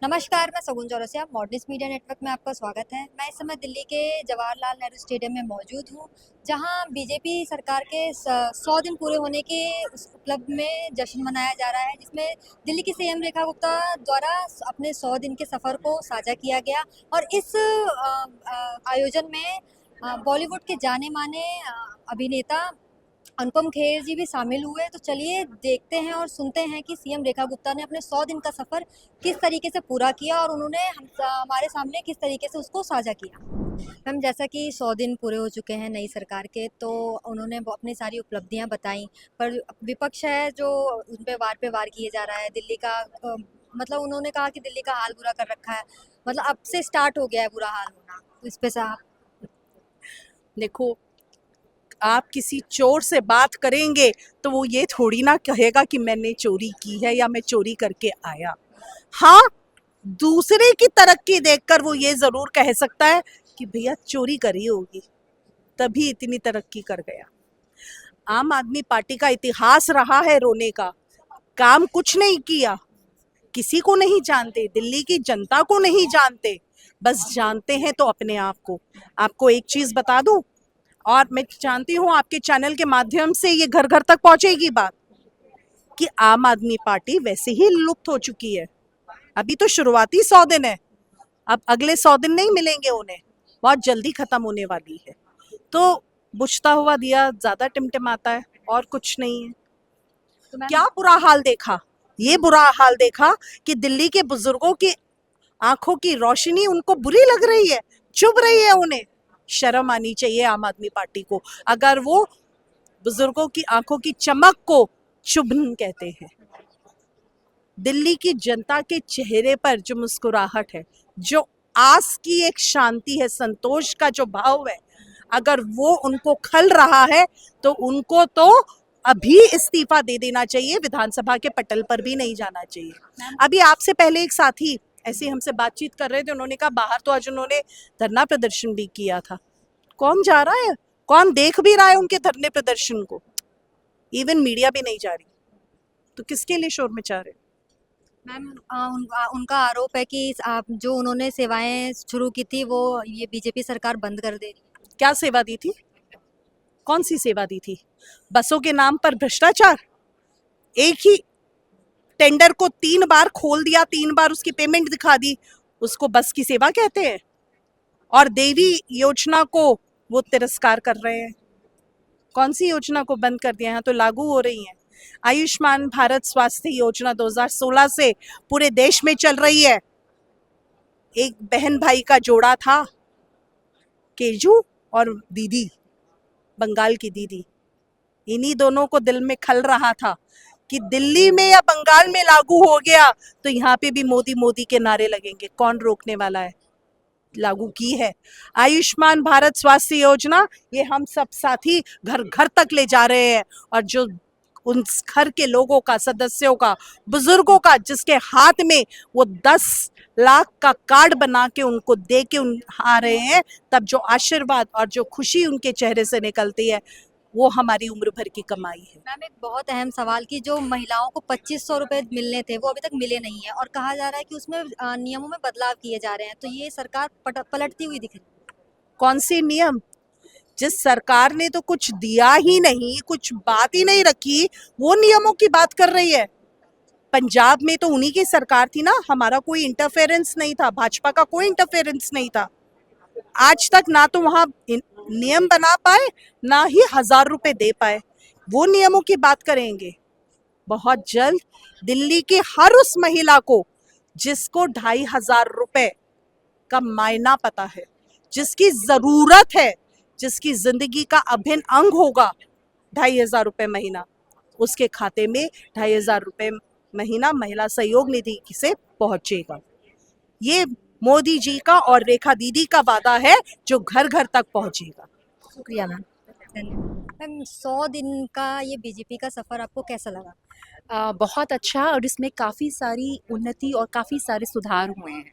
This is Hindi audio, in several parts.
नमस्कार, मैं सगुन चौरसिया, मॉडर्निस्ट मीडिया नेटवर्क में आपका स्वागत है। मैं इस समय दिल्ली के जवाहरलाल नेहरू स्टेडियम में मौजूद हूँ, जहाँ बीजेपी सरकार के 100 दिन पूरे होने के उस उपलब्ध में जश्न मनाया जा रहा है, जिसमें दिल्ली की सीएम रेखा गुप्ता द्वारा अपने 100 दिन के सफ़र को साझा किया गया। और इस आयोजन में बॉलीवुड के जाने-माने अभिनेता अनुपम खेर जी भी शामिल हुए। तो चलिए देखते हैं और सुनते हैं कि सीएम रेखा गुप्ता ने अपने 100 दिन का सफ़र किस तरीके से पूरा किया और उन्होंने हमारे सामने किस तरीके से उसको साझा किया। मैम, जैसा कि 100 दिन पूरे हो चुके हैं नई सरकार के, तो उन्होंने अपनी सारी उपलब्धियां बताई, पर विपक्ष है जो उन पे वार किए जा रहा है। दिल्ली का मतलब उन्होंने कहा कि दिल्ली का हाल बुरा कर रखा है, मतलब अब से स्टार्ट हो गया है बुरा हाल होना। तो इस पे से आप देखो, आप किसी चोर से बात करेंगे तो वो ये थोड़ी ना कहेगा कि मैंने चोरी की है या मैं चोरी करके आया। हाँ, दूसरे की तरक्की देखकर वो ये जरूर कह सकता है कि भैया चोरी करी होगी तभी इतनी तरक्की कर गया। आम आदमी पार्टी का इतिहास रहा है रोने का। काम कुछ नहीं किया, किसी को नहीं जानते, दिल्ली की जनता को नहीं जानते, बस जानते हैं तो अपने आप को। आपको एक चीज बता दूं, और मैं जानती हूँ आपके चैनल के माध्यम से ये घर घर तक पहुंचेगी बात, कि आम आदमी पार्टी वैसे ही लुप्त हो चुकी है। अभी तो शुरुआती 100 दिन है, अब अगले 100 दिन नहीं मिलेंगे उन्हें, बहुत जल्दी खत्म होने वाली है। तो बुझता हुआ दिया ज्यादा टिमटिमाता है और कुछ नहीं है। तो मैम, क्या बुरा हाल देखा, ये बुरा हाल देखा कि दिल्ली के बुजुर्गों की आंखों की रोशनी उनको बुरी लग रही है, चुभ रही है उन्हें। शर्म आनी चाहिए आम आदमी पार्टी को, अगर वो बुजुर्गों की आंखों की चमक को चुभन कहते हैं। दिल्ली की जनता के चेहरे पर जो मुस्कुराहट है, जो आस की एक शांति है, संतोष का जो भाव है, अगर वो उनको खल रहा है तो उनको तो अभी इस्तीफा दे देना चाहिए, विधानसभा के पटल पर भी नहीं जाना चाहिए। अभी आपसे पहले एक साथी ऐसे हमसे बातचीत कर रहे थे, उन्होंने कहा बाहर तो आज उन्होंने धरना प्रदर्शन भी किया था। कौन जा रहा है, कौन देख भी रहा है उनके धरने प्रदर्शन को? इवन मीडिया भी नहीं जा रही, तो किसके लिए शोर मचा रहे? मैम, उनका आरोप है कि आप जो उन्होंने सेवाएं शुरू की थी वो ये बीजेपी सरकार बंद कर दे रही है। क्या सेवा दी थी, कौन सी सेवा दी थी? बसों के नाम पर भ्रष्टाचार, एक ही टेंडर को 3 बार खोल दिया, 3 बार उसकी पेमेंट दिखा दी, उसको बस की सेवा कहते हैं? और देवी योजना को वो तिरस्कार कर रहे हैं। कौन सी योजना को बंद कर दिया? यहाँ तो लागू हो रही है। आयुष्मान भारत स्वास्थ्य योजना 2016 से पूरे देश में चल रही है। एक बहन भाई का जोड़ा था, केजू और दीदी, बंगाल की दीदी, इन्हीं दोनों को दिल में खल रहा था कि दिल्ली में या बंगाल में लागू हो गया तो यहाँ पे भी मोदी मोदी के नारे लगेंगे। कौन रोकने वाला है? लागू की है आयुष्मान भारत स्वास्थ्य योजना। ये हम सब साथी घर घर तक ले जा रहे हैं, और जो उन घर के लोगों का, सदस्यों का, बुजुर्गों का, जिसके हाथ में वो 10 लाख का कार्ड बना के उनको दे के आ रहे हैं, तब जो आशीर्वाद और जो खुशी उनके चेहरे से निकलती है, वो हमारी उम्र भर की कमाई है। मैम, एक बहुत अहम सवाल कि जो महिलाओं को 2500 रुपए मिलने थे वो अभी तक मिले नहीं है, और कहा जा रहा है कि उसमें नियमों में बदलाव किए जा रहे हैं। तो ये सरकार पलटती हुई दिख रही है। कौन सी नियम? जिस सरकार ने तो कुछ दिया ही नहीं, कुछ बात ही नहीं रखी, वो नियमों की बात कर रही है। पंजाब में तो उन्हीं की सरकार थी ना, हमारा कोई इंटरफेरेंस नहीं था, भाजपा का कोई इंटरफेरेंस नहीं था। आज तक ना तो वहां नियम बना पाए, ना ही 1000 रुपए दे पाए। वो नियमों की बात करेंगे। बहुत जल्द दिल्ली की हर उस महिला को जिसको 2500 रुपए का मायना पता है, जिसकी जरूरत है, जिसकी जिंदगी का अभिन्न अंग होगा 2500 रुपए महीना, उसके खाते में 2500 रुपए महीना महिला सहयोग निधि से पहुंचेगा। ये मोदी जी का और रेखा दीदी का वादा है जो घर घर तक पहुंचेगा। शुक्रिया मैम, धन्यवाद। मैम, 100 दिन का ये बीजेपी का सफर आपको कैसा लगा? बहुत अच्छा, और इसमें काफ़ी सारी उन्नति और काफ़ी सारे सुधार हुए हैं।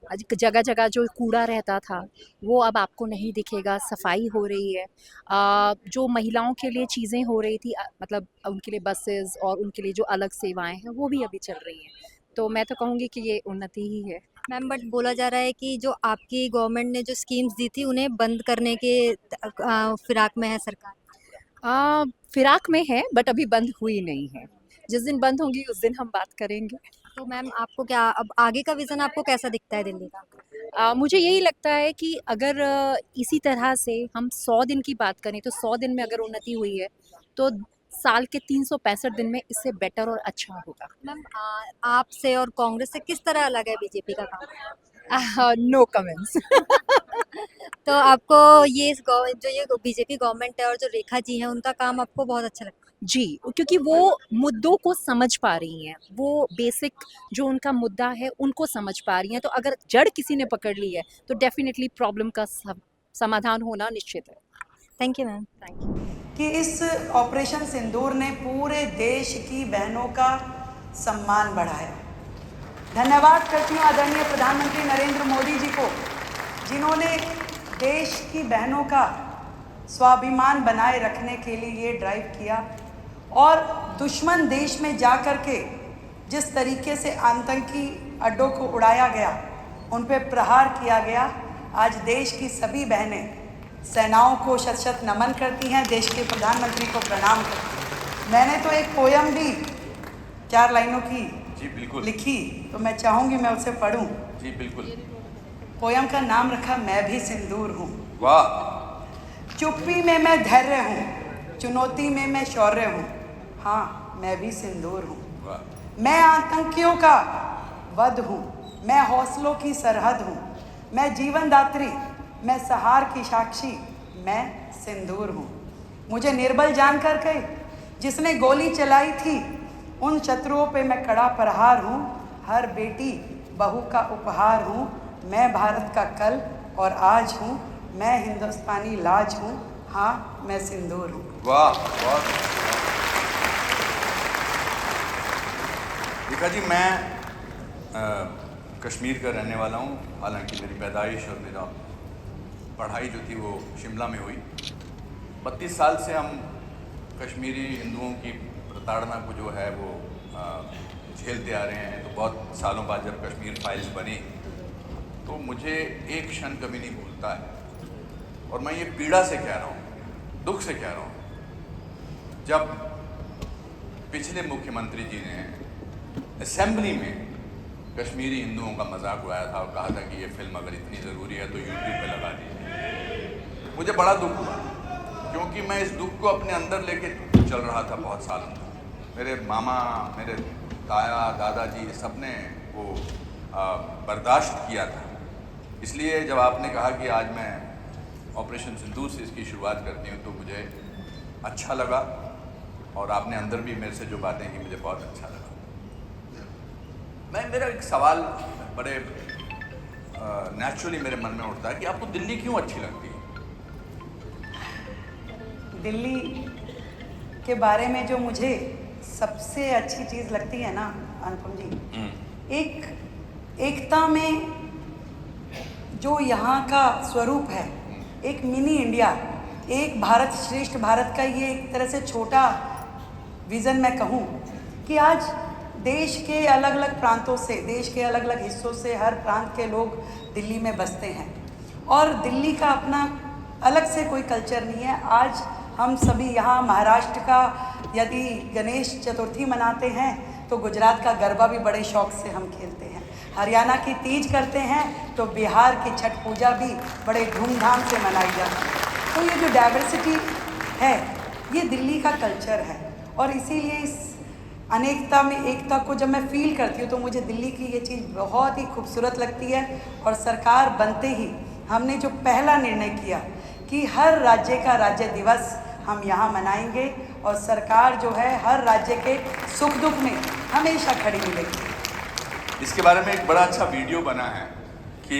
आज जगह जगह जो कूड़ा रहता था वो अब आपको नहीं दिखेगा, सफाई हो रही है। जो महिलाओं के लिए चीज़ें हो रही थी, मतलब उनके लिए बसेस और उनके लिए जो अलग सेवाएं हैं वो भी अभी चल रही हैं। तो मैं तो कहूँगी कि ये उन्नति ही है। मैम बट बोला जा रहा है कि जो आपकी गवर्नमेंट ने जो स्कीम्स दी थी उन्हें बंद करने के फिराक में है सरकार। फिराक में है बट अभी बंद हुई नहीं है। जिस दिन बंद होंगी उस दिन हम बात करेंगे। तो मैम आपको क्या अब आगे का विजन आपको कैसा दिखता है दिल्ली का? मुझे यही लगता है कि अगर इसी तरह से हम 100 दिन की बात करें तो 100 दिन में अगर उन्नति हुई है तो साल के 365 दिन में इससे बेटर और अच्छा होगा। मैम आपसे और कांग्रेस से किस तरह अलग है बीजेपी का काम? No comments. तो आपको जो ये बीजेपी गवर्नमेंट है और जो रेखा जी हैं उनका काम आपको बहुत अच्छा लगता है? जी, क्योंकि वो मुद्दों को समझ पा रही हैं, वो बेसिक जो उनका मुद्दा है उनको समझ पा रही हैं। तो अगर जड़ किसी ने पकड़ ली है तो डेफिनेटली प्रॉब्लम का समाधान होना निश्चित है। Thank you ma'am. Thank you. कि इस ऑपरेशन सिंदूर ने पूरे देश की बहनों का सम्मान बढ़ाया। धन्यवाद करती हूँ आदरणीय प्रधानमंत्री नरेंद्र मोदी जी को, जिन्होंने देश की बहनों का स्वाभिमान बनाए रखने के लिए ये ड्राइव किया और दुश्मन देश में जा कर के जिस तरीके से आतंकी अड्डों को उड़ाया गया, उन पे प्रहार किया गया। आज देश की सभी बहनें सेनाओं को शत शत नमन करती हैं, देश के प्रधानमंत्री को प्रणाम करती हैं। मैंने तो एक पोयम भी 4 लाइनों की जी बिल्कुल लिखी, तो मैं चाहूँगी मैं उसे पढ़ूँ। जी बिल्कुल। पोयम का नाम रखा मैं भी सिंदूर हूँ। वाह। चुप्पी में मैं धैर्य हूँ, चुनौती में मैं शौर्य हूँ, हाँ मैं भी सिंदूर हूँ। वाह। मैं आतंकियों का वध हूँ, मैं हौसलों की सरहद हूँ, मैं जीवन दात्री, मैं सहार की साक्षी, मैं सिंदूर हूँ। मुझे निर्बल जान कर के जिसने गोली चलाई थी, उन शत्रुओं पे मैं कड़ा प्रहार हूँ। हर बेटी बहू का उपहार हूँ, मैं भारत का कल और आज हूँ, मैं हिंदुस्तानी लाज हूँ, हाँ मैं सिंदूर हूँ। वाह बहुत। रेखा जी, मैं कश्मीर का रहने वाला हूँ। हालांकि मेरी पैदाइश और मेरा पढ़ाई जो थी वो शिमला में हुई। 32 साल से हम कश्मीरी हिंदुओं की प्रताड़ना को जो है वो झेलते आ रहे हैं। तो बहुत सालों बाद जब कश्मीर फाइल्स बनी तो मुझे एक क्षण कभी नहीं भूलता है, और मैं ये पीड़ा से कह रहा हूँ, दुख से कह रहा हूँ। जब पिछले मुख्यमंत्री जी ने असेंबली में कश्मीरी हिंदुओं का मजाक उड़ाया था और कहा था कि ये फिल्म अगर इतनी ज़रूरी है तो यूट्यूब पे लगा दीजिए, मुझे बड़ा दुख हुआ, क्योंकि मैं इस दुख को अपने अंदर लेके चल रहा था बहुत सालों तक। मेरे मामा, मेरे ताया, दादाजी सब ने वो बर्दाश्त किया था। इसलिए जब आपने कहा कि आज मैं ऑपरेशन सिंदूर से इसकी शुरुआत करती हूँ तो मुझे अच्छा लगा, और आपने अंदर भी मेरे से जो बातें की मुझे बहुत अच्छा लगा। मेरा एक सवाल बड़े नेचुरली मेरे मन में उठता है कि आपको दिल्ली क्यों अच्छी लगती है? दिल्ली के बारे में जो मुझे सबसे अच्छी चीज़ लगती है ना अनुपम जी, एकता में जो यहाँ का स्वरूप है, एक मिनी इंडिया, एक भारत श्रेष्ठ भारत का ये एक तरह से छोटा विज़न मैं कहूँ कि आज देश के अलग अलग प्रांतों से, देश के अलग अलग हिस्सों से हर प्रांत के लोग दिल्ली में बसते हैं, और दिल्ली का अपना अलग से कोई कल्चर नहीं है। आज हम सभी यहाँ महाराष्ट्र का यदि गणेश चतुर्थी मनाते हैं तो गुजरात का गरबा भी बड़े शौक से हम खेलते हैं, हरियाणा की तीज करते हैं तो बिहार की छठ पूजा भी बड़े धूमधाम से मनाई जाती है। तो ये जो डाइवर्सिटी है ये दिल्ली का कल्चर है, और इसीलिए इस अनेकता में एकता को जब मैं फील करती हूँ तो मुझे दिल्ली की ये चीज़ बहुत ही खूबसूरत लगती है। और सरकार बनते ही हमने जो पहला निर्णय किया कि हर राज्य का राज्य दिवस हम यहाँ मनाएंगे, और सरकार जो है हर राज्य के सुख दुख में हमेशा खड़ी मिलेगी। इसके बारे में एक बड़ा अच्छा वीडियो बना है कि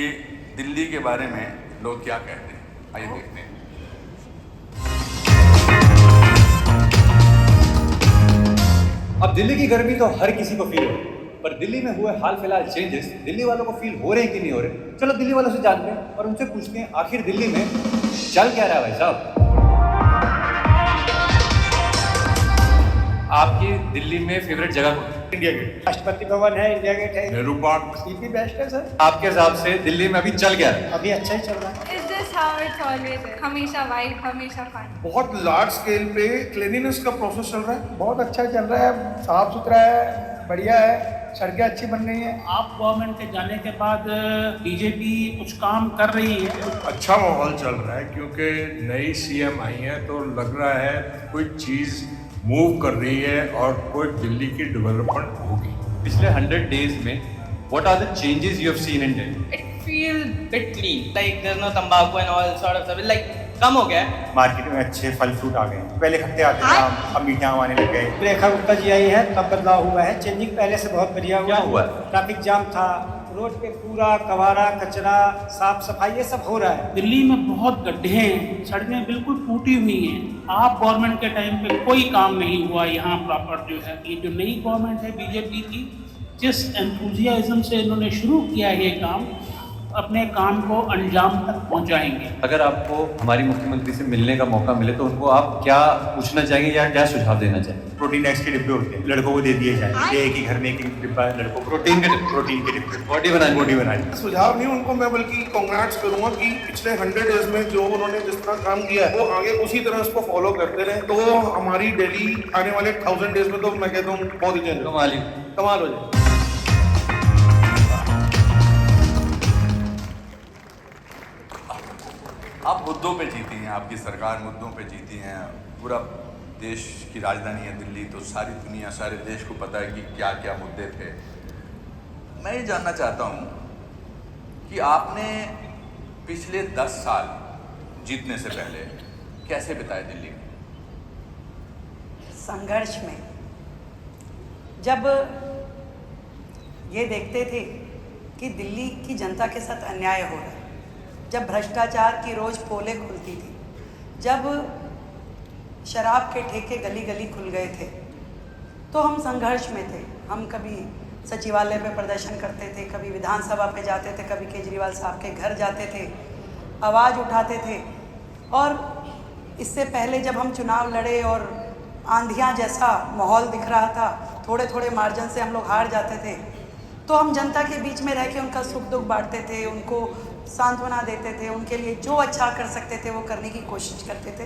दिल्ली के बारे में लोग क्या कहते हैं, आइए देखते हैं। अब दिल्ली की गर्मी तो हर किसी को फील हो, पर दिल्ली में हुए हाल फिलहाल चेंजेस दिल्ली वालों को फील हो रहे हैं कि नहीं हो रहे? चलो दिल्ली वालों से जानते हैं और उनसे पूछते हैं आखिर दिल्ली में चल क्या रहा है। भाई साहब, आपकी दिल्ली में फेवरेट जगह कौन सी? इंडिया गेट, राष्ट्रपति भवन है, इंडिया गेट है, नेहरू पार्क। ये भी बेस्ट है सर। आपके हिसाब से दिल्ली में अभी चल गया है? अभी अच्छा ही चल रहा है। Is this how it's always is? हमेशा वाइब, हमेशा फन। बहुत लार्ज स्केल पे क्लीनिनेस का प्रोसेस चल रहा है। बहुत अच्छा चल रहा है, साफ सुथरा है, बढ़िया है, सड़कें अच्छी बन रही हैं। आप गवर्नमेंट के जाने के बाद बीजेपी कुछ काम कर रही है? अच्छा माहौल चल रहा है क्योंकि नई सीएम आई है तो लग रहा है कोई चीज़ मूव कर रही है और कोई दिल्ली की डेवलपमेंट होगी। पिछले 100 days में what are the changes you have seen in Delhi? It feels bit clean. Like there's no tobacco and all sort of stuff. It's like कम हो गया है। मार्केट में अच्छे फल फ्रूट आ गए हैं, पहले खट्टे आते थे, अब मीठे आने लग गए। रेखा गुप्ता जी आई है तब बदलाव हुआ है, चेंजिंग पहले से बहुत बढ़िया क्या हुआ? ट्रैफिक जाम था, रोड पे पूरा कबाड़ा कचरा साफ सफाई ये सब हो रहा है। दिल्ली में बहुत गड्ढे हैं, सड़कें बिल्कुल टूटी हुई हैं। आप गवर्नमेंट के टाइम पे कोई काम नहीं हुआ यहाँ प्रॉपर जो है। ये जो नई गवर्नमेंट है बीजेपी की, जिस एंथुजियाज्म से इन्होंने शुरू किया है ये काम, अपने काम को अंजाम तक पहुँचाएंगे। अगर आपको हमारी मुख्यमंत्री से मिलने का मौका मिले तो उनको आप क्या पूछना चाहेंगे या क्या सुझाव देना चाहेंगे? प्रोटीन एक्स के डिब्बे होते हैं, लड़कों को दे दिए जाए, ये एक ही घर में एक डिब्बा लड़कों को प्रोटीन के डिब्बे बॉडी बनानी। सुझाव नहीं उनको, मैं बल्कि कांग्रेट्स करूंगा कि पिछले 100 days में जो उन्होंने जिस तरह काम किया है वो आगे उसी तरह उसको फॉलो करते रहे तो हमारी दिल्ली आने वाले 1000 days में तो मैं कहता हूँ बहुत ही कमाल हो जाए। आप मुद्दों पे जीती हैं, आपकी सरकार मुद्दों पे जीती हैं। पूरा देश की राजधानी है दिल्ली, तो सारी दुनिया, सारे देश को पता है कि क्या क्या मुद्दे थे। मैं ये जानना चाहता हूँ कि आपने पिछले 10 साल जीतने से पहले कैसे बिताए दिल्ली में? संघर्ष में। जब ये देखते थे कि दिल्ली की जनता के साथ अन्याय हो रहा है, जब भ्रष्टाचार की रोज़ पोलें खुलती थी, जब शराब के ठेके गली गली खुल गए थे, तो हम संघर्ष में थे। हम कभी सचिवालय पे प्रदर्शन करते थे, कभी विधानसभा पे जाते थे, कभी केजरीवाल साहब के घर जाते थे, आवाज़ उठाते थे। और इससे पहले जब हम चुनाव लड़े और आंधियाँ जैसा माहौल दिख रहा था, थोड़े थोड़े मार्जिन से हम लोग हार जाते थे, तो हम जनता के बीच में रह के उनका सुख दुख बांटते थे, उनको सांत्वना देते थे, उनके लिए जो अच्छा कर सकते थे वो करने की कोशिश करते थे।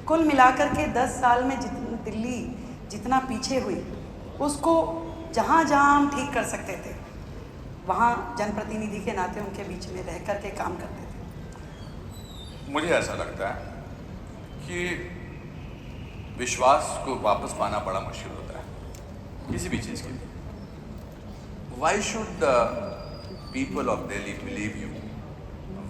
कुल मिलाकर के 10 साल में दिल्ली जितना पीछे हुई, उसको जहाँ जहाँ हम ठीक कर सकते थे वहाँ जनप्रतिनिधि के नाते उनके बीच में रह कर के काम करते थे। मुझे ऐसा लगता है कि विश्वास को वापस पाना बड़ा मुश्किल होता है किसी भी चीज़ के लिए। Why should the people of Delhi believe you?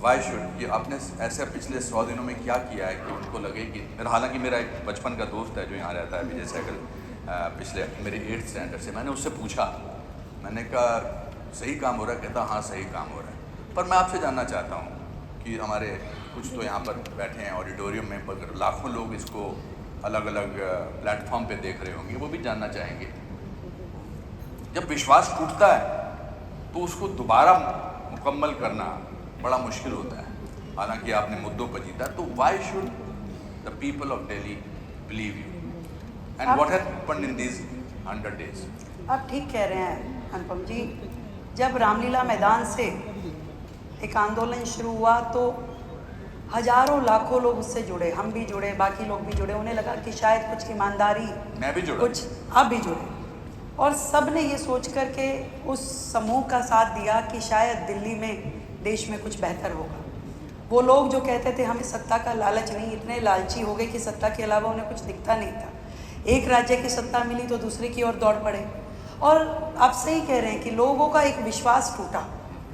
Why should, कि आपने ऐसे पिछले 100 दिनों में क्या किया है कि उनको लगे कि हालांकि मेरा एक बचपन का दोस्त है जो यहाँ रहता है, विजय सहगल, पिछले मेरे 8th स्टैंडर्ड से, मैंने उससे पूछा, मैंने कहा सही काम हो रहा है? कहता हाँ सही काम हो रहा है। पर मैं आपसे जानना चाहता हूँ कि हमारे कुछ तो यहाँ पर बैठे हैं ऑडिटोरियम में, पर लाखों लोग इसको अलग अलग प्लेटफॉर्म पे देख रहे होंगे, वो भी जानना चाहेंगे जब विश्वास टूटता है तो उसको दोबारा मुकम्मल करना बड़ा मुश्किल होता है। हालांकि आपने मुद्दों पर जीता, तो why should the people of Delhi believe you and what has happened in these 100 days? आप ठीक कह रहे हैं अनुपम जी। जब रामलीला मैदान से एक आंदोलन शुरू हुआ तो हजारों लाखों लोग उससे जुड़े, हम भी जुड़े, बाकी लोग भी जुड़े। उन्हें लगा कि शायद कुछ ईमानदारी, मैं भी जुड़ा, कुछ आप भी जुड़े, और सब ने ये सोच कर के उस समूह का साथ दिया कि शायद दिल्ली में देश में कुछ बेहतर होगा। वो लोग जो कहते थे हमें सत्ता का लालच नहीं, इतने लालची हो गए कि सत्ता के अलावा उन्हें कुछ दिखता नहीं था। एक राज्य की सत्ता मिली तो दूसरे की ओर दौड़ पड़े। और आप सही कह रहे हैं कि लोगों का एक विश्वास टूटा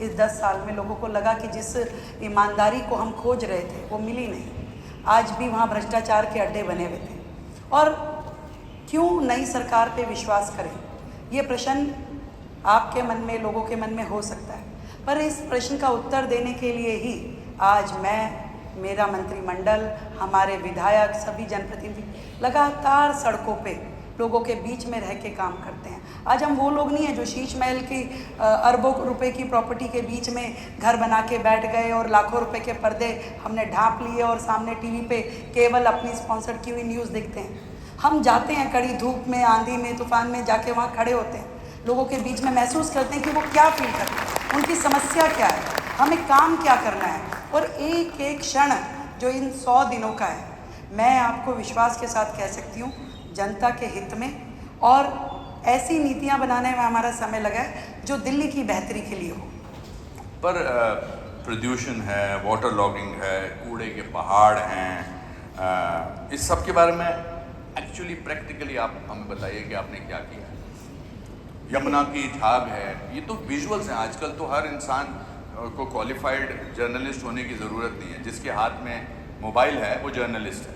इस 10 साल में। लोगों को लगा कि जिस ईमानदारी को हम खोज रहे थे वो मिली नहीं। आज भी वहाँ भ्रष्टाचार के अड्डे बने हुए थे। और क्यों नई सरकार पे विश्वास करें, ये प्रश्न आपके मन में, लोगों के मन में हो सकता है। पर इस प्रश्न का उत्तर देने के लिए ही आज मैं, मेरा मंत्रिमंडल, हमारे विधायक, सभी जनप्रतिनिधि लगातार सड़कों पे लोगों के बीच में रह के काम करते हैं। आज हम वो लोग नहीं हैं जो शीश महल की अरबों रुपए की प्रॉपर्टी के बीच में घर बना के बैठ गए और लाखों रुपए के पर्दे हमने ढांप लिए और सामने टीवी पे केवल अपनी स्पॉन्सर्ड की हुई न्यूज़ देखते हैं। हम जाते हैं कड़ी धूप में, आंधी में, तूफान में, जाके वहाँ खड़े होते हैं लोगों के बीच में महसूस करते हैं कि वो क्या फील करते हैं, उनकी समस्या क्या है, हमें काम क्या करना है। और एक एक क्षण जो इन 100 दिनों का है, मैं आपको विश्वास के साथ कह सकती हूँ जनता के हित में और ऐसी नीतियाँ बनाने में हमारा समय लगा है जो दिल्ली की बेहतरी के लिए हो। पर प्रदूषण है, वाटर लॉगिंग है, कूड़े के पहाड़ हैं, इस सब के बारे में एक्चुअली प्रैक्टिकली आप हमें बताइए कि आपने क्या किया है। यमुना की झाग है, ये तो विजुअल्स हैं। आजकल तो हर इंसान को क्वालिफाइड जर्नलिस्ट होने की ज़रूरत नहीं है, जिसके हाथ में मोबाइल है वो जर्नलिस्ट है,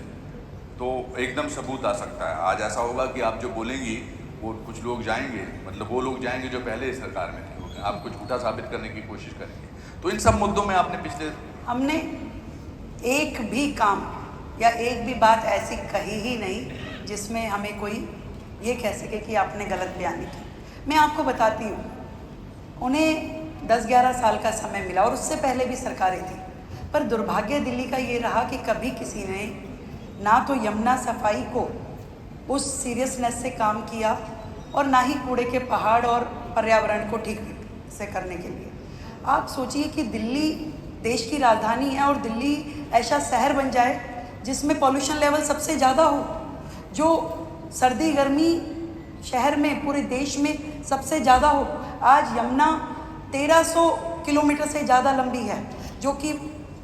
तो एकदम सबूत आ सकता है। आज ऐसा होगा कि आप जो बोलेंगी वो कुछ लोग जाएंगे, मतलब वो लोग जाएंगे जो पहले सरकार में थे, आपको झूठा साबित करने की कोशिश करेंगे। तो इन सब मुद्दों में आपने पिछले हमने एक भी काम या एक भी बात ऐसी कही ही नहीं जिसमें हमें कोई ये कह सके कि आपने गलत बयानी की। मैं आपको बताती हूँ, उन्हें 10-11 साल का समय मिला और उससे पहले भी सरकारें थी, पर दुर्भाग्य दिल्ली का ये रहा कि कभी किसी ने ना तो यमुना सफाई को उस सीरियसनेस से काम किया और ना ही कूड़े के पहाड़ और पर्यावरण को ठीक से करने के लिए। आप सोचिए कि दिल्ली देश की राजधानी है और दिल्ली ऐसा शहर बन जाए जिसमें पॉल्यूशन लेवल सबसे ज़्यादा हो, जो सर्दी गर्मी शहर में पूरे देश में सबसे ज़्यादा हो। आज यमुना 1300 किलोमीटर से ज़्यादा लंबी है, जो कि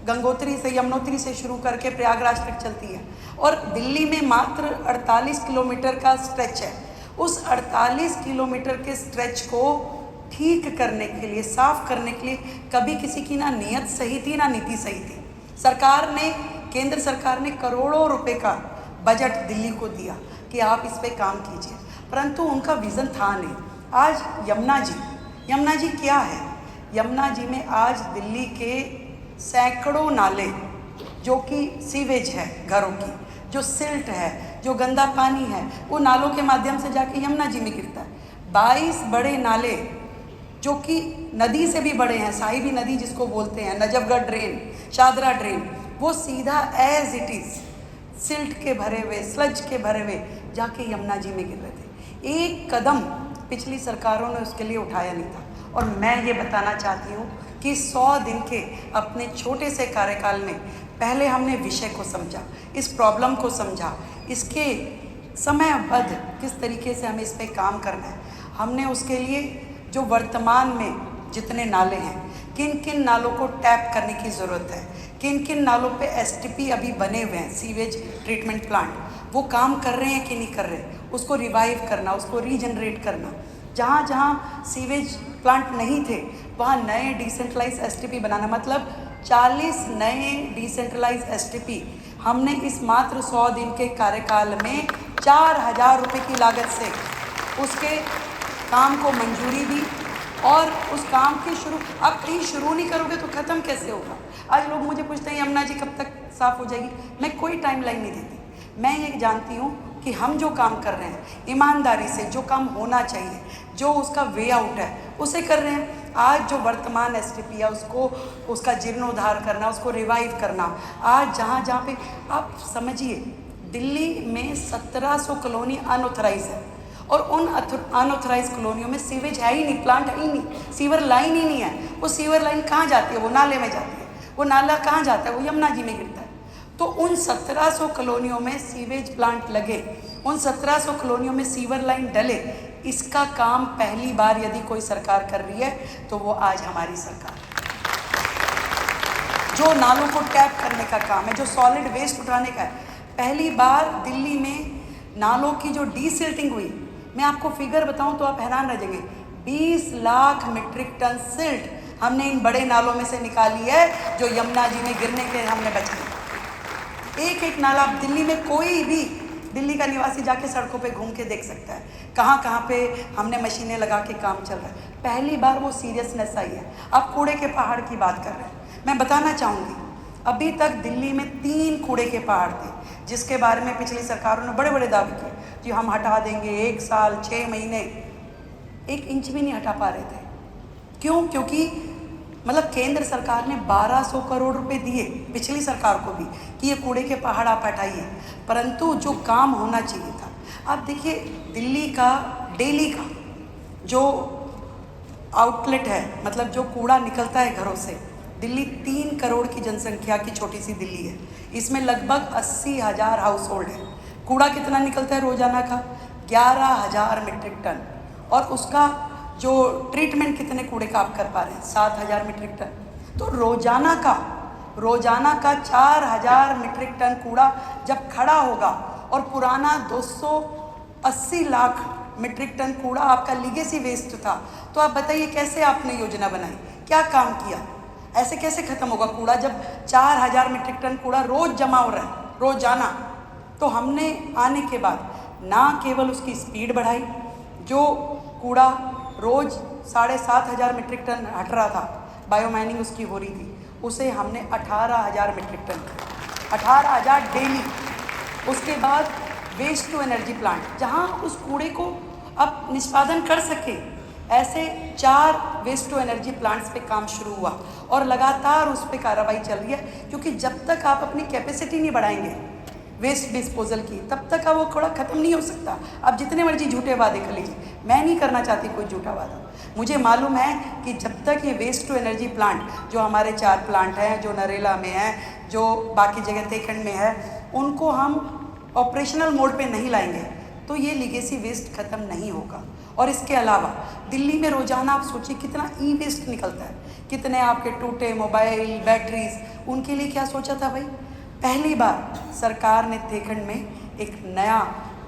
गंगोत्री से, यमुनोत्री से शुरू करके प्रयागराज तक चलती है, और दिल्ली में मात्र 48 किलोमीटर का स्ट्रेच है। उस 48 किलोमीटर के स्ट्रेच को ठीक करने के लिए, साफ करने के लिए कभी किसी की ना नीयत सही थी ना नीति सही थी। सरकार ने, केंद्र सरकार ने करोड़ों रुपए का बजट दिल्ली को दिया कि आप इस पे काम कीजिए, परंतु उनका विज़न था नहीं। आज यमुना जी क्या है? यमुना जी में आज दिल्ली के सैकड़ों नाले, जो कि सीवेज है घरों की, जो सिल्ट है, जो गंदा पानी है, वो नालों के माध्यम से जाके यमुना जी में गिरता है। 22 बड़े नाले जो कि नदी से भी बड़े हैं, साहिबी नदी जिसको बोलते हैं, नजफगढ़ ड्रेन, शादरा ड्रेन, वो सीधा एज इट इज़ सिल्ट के भरे हुए, स्लज के भरे हुए जाके यमुना जी में गिर रहे थे। एक कदम पिछली सरकारों ने उसके लिए उठाया नहीं था। और मैं ये बताना चाहती हूँ कि 100 दिन के अपने छोटे से कार्यकाल में पहले हमने विषय को समझा, इस प्रॉब्लम को समझा, इसके समयबद्ध किस तरीके से हमें इस पे काम करना है। हमने उसके लिए जो वर्तमान में जितने नाले हैं, किन किन नालों को टैप करने की ज़रूरत है, किन किन नालों पे एसटीपी अभी बने हुए हैं, सीवेज ट्रीटमेंट प्लांट, वो काम कर रहे हैं कि नहीं कर रहे, उसको रिवाइव करना, उसको रीजनरेट करना। जहाँ जहाँ सीवेज प्लांट नहीं थे वहाँ नए डिसेंट्रलाइज एसटीपी बनाना, मतलब 40 नए डिसेंट्रलाइज एसटीपी हमने इस मात्र 100 दिन के कार्यकाल में 4000 रुपये की लागत से उसके काम को मंजूरी दी। और उस काम की आप कहीं शुरू नहीं करोगे तो ख़त्म कैसे होगा? आज लोग मुझे पूछते हैं यमुना जी कब तक साफ़ हो जाएगी? मैं कोई टाइमलाइन नहीं देती। मैं ये जानती हूँ कि हम जो काम कर रहे हैं ईमानदारी से, जो काम होना चाहिए, जो उसका वे आउट है, उसे कर रहे हैं। आज जो वर्तमान एसटीपी है उसका जीर्णोद्धार करना, उसको रिवाइव करना। आज जहाँ जहाँ पे आप समझिए, दिल्ली में 1700 कॉलोनी अनऑथराइज है और उन अनऑथराइज कॉलोनियों में सीवेज है ही नहीं, प्लांट है ही नहीं, सीवर लाइन ही नहीं है। वो सीवर लाइन कहाँ जाती है? वो नाले में जाती है। वो नाला कहाँ जाता है? वो यमुना जी में गिरता है। तो उन 1700 कॉलोनियों में सीवेज प्लांट लगे, उन 1700 कॉलोनियों में सीवर लाइन डले, इसका काम पहली बार यदि कोई सरकार कर रही है तो वो आज हमारी सरकार है। जो नालों को टैप करने का काम है, जो सॉलिड वेस्ट उठाने का है, पहली बार दिल्ली में नालों की जो डीसिल्टिंग हुई, मैं आपको फिगर बताऊं तो आप हैरान रह जाएंगे। 20 लाख मीट्रिक टन सिल्ट हमने इन बड़े नालों में से निकाली है, जो यमुना जी में गिरने के हमने बचाई। एक एक नाला दिल्ली में कोई भी दिल्ली का निवासी जाके सड़कों पे घूम के देख सकता है, कहाँ कहाँ पे हमने मशीनें लगा के काम चल रहा है। पहली बार वो सीरियसनेस आई है। आप कूड़े के पहाड़ की बात कर रहे हैं, मैं बताना चाहूँगी, अभी तक दिल्ली में 3 कूड़े के पहाड़ थे, जिसके बारे में पिछली सरकारों ने बड़े बड़े दावे किए कि हम हटा देंगे, 1 साल 6 महीने, 1 इंच भी नहीं हटा पा रहे थे। क्यों? क्योंकि मतलब केंद्र सरकार ने 1200 करोड़ रुपए दिए पिछली सरकार को भी कि ये कूड़े के पहाड़ आप हटाइए, परंतु जो काम होना चाहिए था, आप देखिए दिल्ली का डेली का जो आउटलेट है, मतलब जो कूड़ा निकलता है घरों से, दिल्ली 3 करोड़ की जनसंख्या की छोटी सी दिल्ली है, इसमें लगभग 80,000 हाउस होल्ड है। कूड़ा कितना निकलता है रोजाना का? 11,000 मीट्रिक टन। और उसका जो ट्रीटमेंट कितने कूड़े का आप कर पा रहे हैं? 7,000 मीट्रिक टन। तो रोजाना का 4,000 मीट्रिक टन कूड़ा जब खड़ा होगा और पुराना 280 लाख मीट्रिक टन कूड़ा आपका लीगेसी वेस्ट था, तो आप बताइए कैसे आपने योजना बनाई, क्या काम किया? ऐसे कैसे खत्म होगा कूड़ा जब 4,000 मीट्रिक टन कूड़ा रोज जमा हो रहा है रोजाना? तो हमने आने के बाद ना केवल उसकी स्पीड बढ़ाई, जो कूड़ा रोज 7,500 मीट्रिक टन हट रहा था, बायोमाइनिंग उसकी हो रही थी, उसे हमने 18,000 मीट्रिक टन, 18,000 डेली। उसके बाद वेस्ट टू एनर्जी प्लांट, जहां उस कूड़े को अब निष्पादन कर सके, ऐसे 4 वेस्ट टू एनर्जी प्लांट्स पे काम शुरू हुआ और लगातार उस पर कार्रवाई चल रही है, क्योंकि जब तक आप अपनी कैपेसिटी नहीं बढ़ाएंगे वेस्ट डिस्पोजल की, तब तक वो कूड़ा खत्म नहीं हो सकता। आप जितने मर्जी झूठे वादे कर लीजिए, मैं नहीं करना चाहती कोई झूठा वादा। मुझे मालूम है कि जब तक ये वेस्ट टू एनर्जी प्लांट, जो हमारे 4 प्लांट हैं, जो नरेला में है, जो बाकी जगह तेखंड में है, उनको हम ऑपरेशनल मोड पे नहीं लाएंगे तो ये लीगेसी वेस्ट खत्म नहीं होगा। और इसके अलावा दिल्ली में रोजाना आप सोचिए कितना ई वेस्ट निकलता है, कितने आपके टूटे मोबाइल, बैटरीज, उनके लिए क्या सोचा था भाई? पहली बार सरकार ने तेखंड में एक नया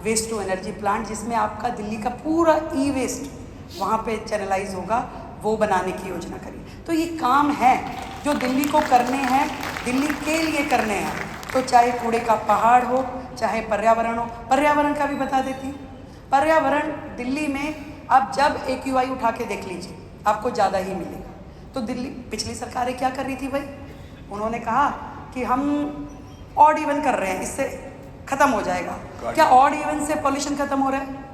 वेस्ट टू एनर्जी प्लांट, जिसमें आपका दिल्ली का पूरा ई वेस्ट वहाँ पे चैनलाइज होगा, वो बनाने की योजना करी। तो ये काम है जो दिल्ली को करने हैं, दिल्ली के लिए करने हैं। तो चाहे कूड़े का पहाड़ हो, चाहे पर्यावरण हो, पर्यावरण का भी बता देती हूँ। पर्यावरण दिल्ली में आप जब AQI उठा के देख लीजिए, आपको ज़्यादा ही मिलेगा। तो दिल्ली, पिछली सरकारें क्या कर रही थी भाई? उन्होंने कहा कि हम ऑड इवन कर रहे हैं, इससे ख़त्म हो जाएगा। क्या ऑड इवन से पॉल्यूशन ख़त्म हो रहा है?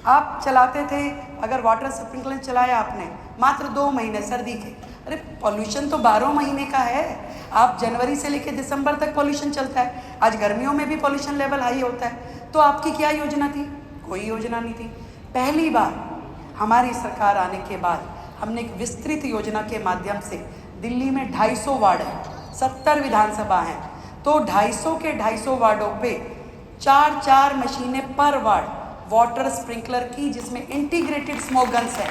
आप चलाते थे, अगर वाटर स्प्रिंकलर चलाया आपने मात्र 2 महीने सर्दी के, अरे पॉल्यूशन तो 12 महीने का है। आप जनवरी से लेकर दिसंबर तक पॉल्यूशन चलता है। आज गर्मियों में भी पॉल्यूशन लेवल हाई होता है। तो आपकी क्या योजना थी? कोई योजना नहीं थी। पहली बार हमारी सरकार आने के बाद हमने एक विस्तृत योजना के माध्यम से, दिल्ली में 250 वार्ड हैं, 70 विधानसभा हैं, तो 250 के 250 वार्डों पे 4-4 मशीनें पर वार्ड वाटर स्प्रिंकलर की, जिसमें इंटीग्रेटेड स्मोक गन्स है,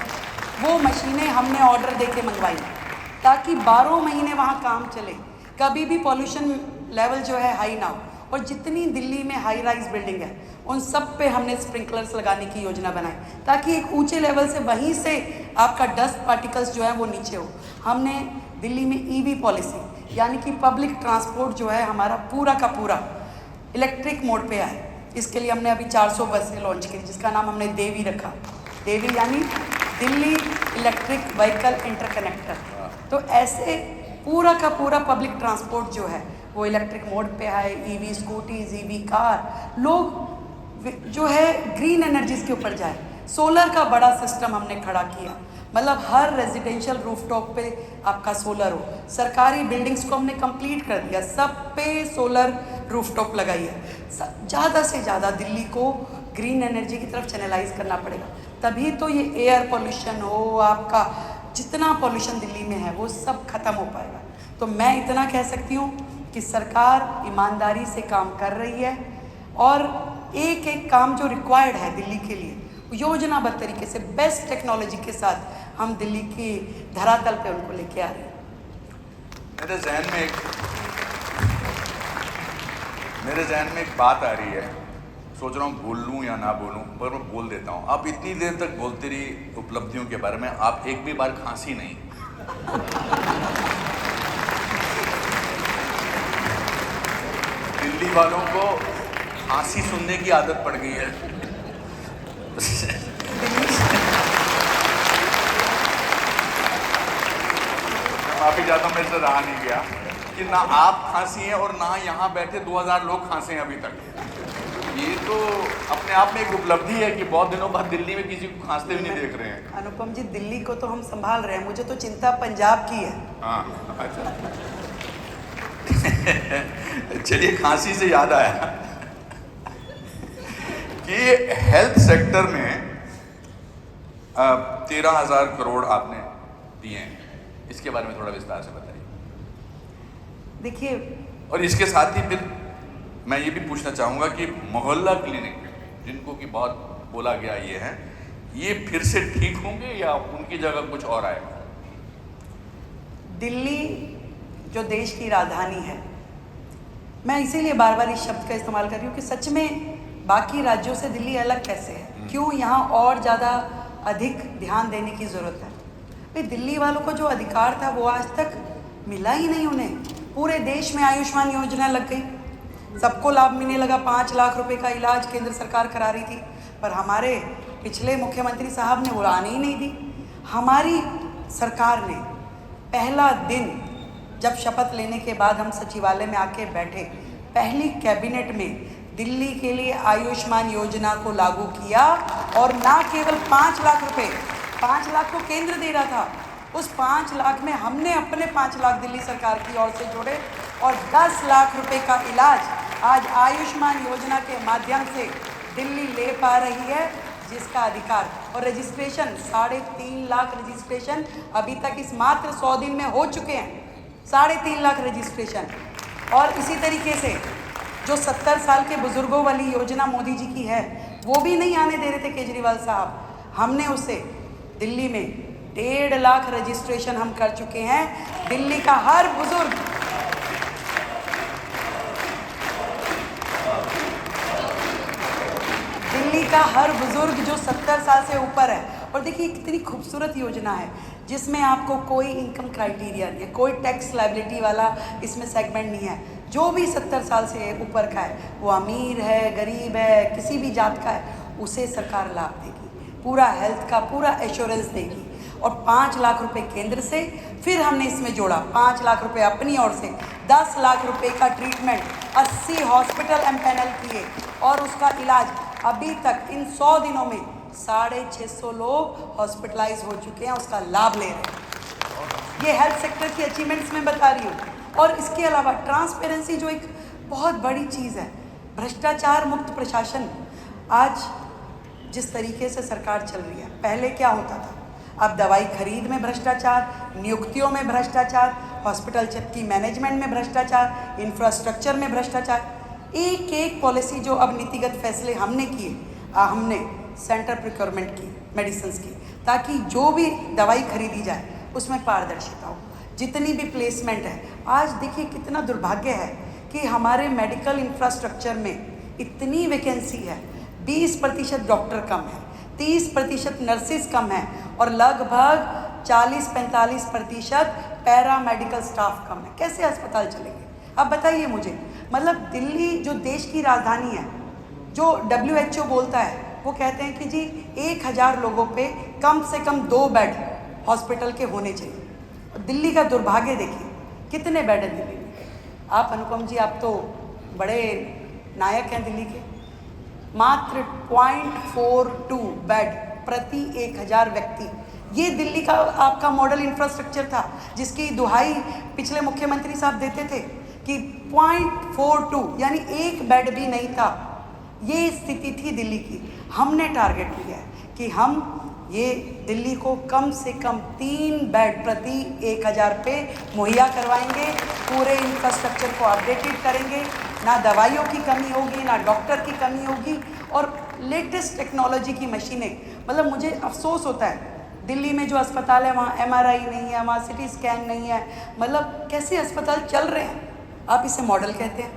वो मशीनें हमने ऑर्डर देके मंगवाई ताकि 12 महीने वहाँ काम चले, कभी भी पॉल्यूशन लेवल जो है हाई ना हो। और जितनी दिल्ली में हाई राइज बिल्डिंग है, उन सब पे हमने स्प्रिंकलर्स लगाने की योजना बनाई ताकि एक ऊंचे लेवल से वहीं से आपका डस्ट पार्टिकल्स जो है वो नीचे हो। हमने दिल्ली में EV पॉलिसी, यानी कि पब्लिक ट्रांसपोर्ट जो है हमारा पूरा का पूरा इलेक्ट्रिक मोड पे आए। इसके लिए हमने अभी 400 बसें लॉन्च की, जिसका नाम हमने देवी रखा। देवी यानी दिल्ली इलेक्ट्रिक व्हीकल इंटरकनेक्टर। तो ऐसे पूरा का पूरा पब्लिक ट्रांसपोर्ट जो है वो इलेक्ट्रिक मोड पे है। EV स्कूटीज, EV कार, लोग जो है ग्रीन एनर्जीज के ऊपर जाए। सोलर का बड़ा सिस्टम हमने खड़ा किया, मतलब हर रेजिडेंशियल रूफटॉप पे आपका सोलर हो। सरकारी बिल्डिंग्स को हमने कंप्लीट कर दिया, सब पे सोलर रूफटॉप लगाई है। ज़्यादा से ज़्यादा दिल्ली को ग्रीन एनर्जी की तरफ चैनलाइज करना पड़ेगा, तभी तो ये एयर पॉल्यूशन हो, आपका जितना पॉल्यूशन दिल्ली में है वो सब खत्म हो पाएगा। तो मैं इतना कह सकती हूँ कि सरकार ईमानदारी से काम कर रही है और एक एक काम जो रिक्वायर्ड है दिल्ली के लिए, योजनाबद्ध तरीके से बेस्ट टेक्नोलॉजी के साथ हम दिल्ली की धरातल पे उनको लेके आ रहे हैं। मेरे जहन में एक बात आ रही है, सोच रहा हूँ बोल लूँ या ना बोलूँ, पर मैं बोल देता हूँ। आप इतनी देर तक बोलते रही उपलब्धियों के बारे में, आप एक भी बार खांसी नहीं। दिल्ली वालों को खांसी सुनने की आदत पड़ गई है। माफी चाहता हूँ, मेरे से रहा नहीं गया कि ना आप खांसी हैं और ना यहाँ बैठे 2000 लोग खांसे हैं अभी तक। ये तो अपने आप में एक उपलब्धि है कि बहुत दिनों बाद दिल्ली में किसी को खांसते भी नहीं देख रहे हैं। अनुपम जी, दिल्ली को तो हम संभाल रहे हैं, मुझे तो चिंता पंजाब की है। हाँ, अच्छा। चलिए, खांसी से याद आया कि हेल्थ सेक्टर में 13,000 करोड़ आपने दिए हैं, इसके बारे में थोड़ा विस्तार से बताइए। देखिए, और इसके साथ ही फिर मैं ये भी पूछना चाहूँगा कि मोहल्ला क्लिनिक जिनको कि बहुत बोला गया ये फिर से ठीक होंगे या उनकी जगह कुछ और आएगा? दिल्ली जो देश की राजधानी है, मैं इसीलिए बार बार इस शब्द का इस्तेमाल कर रही हूँ कि सच में बाकी राज्यों से दिल्ली अलग कैसे है, क्यों यहाँ और ज़्यादा अधिक ध्यान देने की ज़रूरत है। भाई दिल्ली वालों को जो अधिकार था वो आज तक मिला ही नहीं उन्हें। पूरे देश में आयुष्मान योजना लग गई, सबको लाभ मिलने लगा, 5 लाख रुपए का इलाज केंद्र सरकार करा रही थी, पर हमारे पिछले मुख्यमंत्री साहब ने उड़ाने ही नहीं दी। हमारी सरकार ने पहला दिन जब शपथ लेने के बाद हम सचिवालय में आके बैठे, पहली कैबिनेट में दिल्ली के लिए आयुष्मान योजना को लागू किया, और ना केवल 5 लाख रुपए, 5 लाख को केंद्र दे रहा था, उस 5 लाख में हमने अपने 5 लाख दिल्ली सरकार की ओर से जोड़े, और 10 लाख रुपए का इलाज आज आयुष्मान योजना के माध्यम से दिल्ली ले पा रही है, जिसका अधिकार और रजिस्ट्रेशन 3.5 लाख रजिस्ट्रेशन अभी तक इस मात्र 100 दिन में हो चुके हैं, 3.5 लाख रजिस्ट्रेशन। और इसी तरीके से जो 70 साल के बुजुर्गों वाली योजना मोदी जी की है, वो भी नहीं आने दे रहे थे केजरीवाल साहब, हमने उसे दिल्ली में 1.5 लाख रजिस्ट्रेशन हम कर चुके हैं। दिल्ली का हर बुजुर्ग जो 70 साल से ऊपर है, और देखिए कितनी खूबसूरत योजना है जिसमें आपको कोई इनकम क्राइटेरिया नहीं है, कोई टैक्स लायबिलिटी वाला इसमें सेगमेंट नहीं है। जो भी 70 साल से ऊपर का है, वो अमीर है, गरीब है, किसी भी जात का है, उसे सरकार लाभ देगी, पूरा हेल्थ का पूरा एश्योरेंस देगी। और 5 लाख रुपए केंद्र से, फिर हमने इसमें जोड़ा 5 लाख रुपए अपनी ओर से, 10 लाख रुपए का ट्रीटमेंट, 80 हॉस्पिटल एम्पैनल किए, और उसका इलाज अभी तक इन 100 दिनों में 650 लोग हॉस्पिटलाइज हो चुके हैं, उसका लाभ ले रहे हैं। ये हेल्थ सेक्टर की अचीवमेंट्स मैं बता रही हूँ। और इसके अलावा ट्रांसपेरेंसी जो एक बहुत बड़ी चीज़ है, भ्रष्टाचार मुक्त प्रशासन। आज जिस तरीके से सरकार चल रही है, पहले क्या होता था, अब दवाई खरीद में भ्रष्टाचार, नियुक्तियों में भ्रष्टाचार, हॉस्पिटल की मैनेजमेंट में भ्रष्टाचार, इंफ्रास्ट्रक्चर में भ्रष्टाचार, एक एक पॉलिसी जो अब नीतिगत फैसले हमने किए, हमने सेंटर प्रोक्योरमेंट की मेडिसिन की, ताकि जो भी दवाई खरीदी जाए उसमें पारदर्शिता हो, जितनी भी प्लेसमेंट है। आज देखिए कितना दुर्भाग्य है कि हमारे मेडिकल इंफ्रास्ट्रक्चर में इतनी वैकेंसी है, 20% डॉक्टर कम है, 30% नर्सिस कम है, और लगभग 40-45% पैरामेडिकल स्टाफ कम है। कैसे अस्पताल चलेंगे? अब बताइए मुझे, मतलब दिल्ली जो देश की राजधानी है, जो WHO बोलता है, वो कहते हैं कि जी 1000 लोगों पे कम से कम 2 बेड हॉस्पिटल के होने चाहिए। दिल्ली का दुर्भाग्य देखिए, कितने बेड हैं दिल्ली में? आप अनुपम जी, आप तो बड़े नायक हैं दिल्ली के, मात्र 0.42 बेड प्रति 1000 व्यक्ति। ये दिल्ली का आपका मॉडल इंफ्रास्ट्रक्चर था, जिसकी दुहाई पिछले मुख्यमंत्री साहब देते थे कि 0.42 यानी 1 बेड भी नहीं था। ये स्थिति थी दिल्ली की। हमने टारगेट लिया है कि हम ये दिल्ली को कम से कम 3 बेड प्रति 1000 पे मुहैया करवाएंगे, पूरे इंफ्रास्ट्रक्चर को अपडेटेड करेंगे, ना दवाइयों की कमी होगी, ना डॉक्टर की कमी होगी, और लेटेस्ट टेक्नोलॉजी की मशीनें। मतलब मुझे अफसोस होता है, दिल्ली में जो अस्पताल है वहाँ MRI नहीं है, वहाँ CT स्कैन नहीं है, मतलब कैसे अस्पताल चल रहे हैं। आप इसे मॉडल कहते हैं,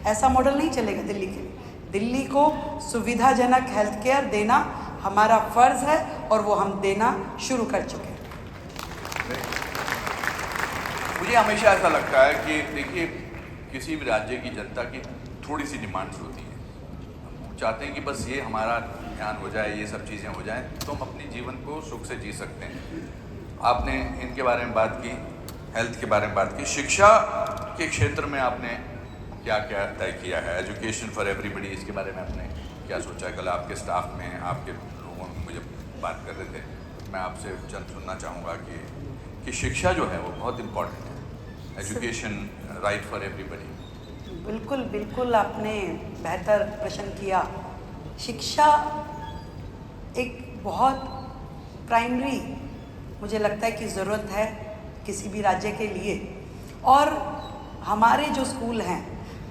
ऐसा मॉडल नहीं चलेगा दिल्ली के लिए। दिल्ली को सुविधाजनक हेल्थ केयर देना हमारा फ़र्ज़ है, और वो हम देना शुरू कर चुके हैं। मुझे हमेशा ऐसा लगता है कि देखिए, किसी भी राज्य की जनता की थोड़ी सी डिमांड्स होती हैं, हम चाहते हैं कि बस ये हमारा ध्यान हो जाए, ये सब चीज़ें हो जाएं, तो हम अपने जीवन को सुख से जी सकते हैं। आपने इनके बारे में बात की, हेल्थ के बारे में बात की, शिक्षा के क्षेत्र में आपने क्या क्या तय किया है, एजुकेशन फॉर एवरीबडी, इसके बारे में आपने क्या सोचा है? कल आपके स्टाफ में आपके लोगों में मुझे बात कर रहे थे, मैं आपसे चंद सुनना चाहूँगा कि शिक्षा जो है वो बहुत इम्पोर्टेंट है, एजुकेशन राइट फॉर एवरीबडी। बिल्कुल बिल्कुल, आपने बेहतर प्रश्न किया। शिक्षा एक बहुत प्राइमरी मुझे लगता है कि ज़रूरत है किसी भी राज्य के लिए। और हमारे जो स्कूल हैं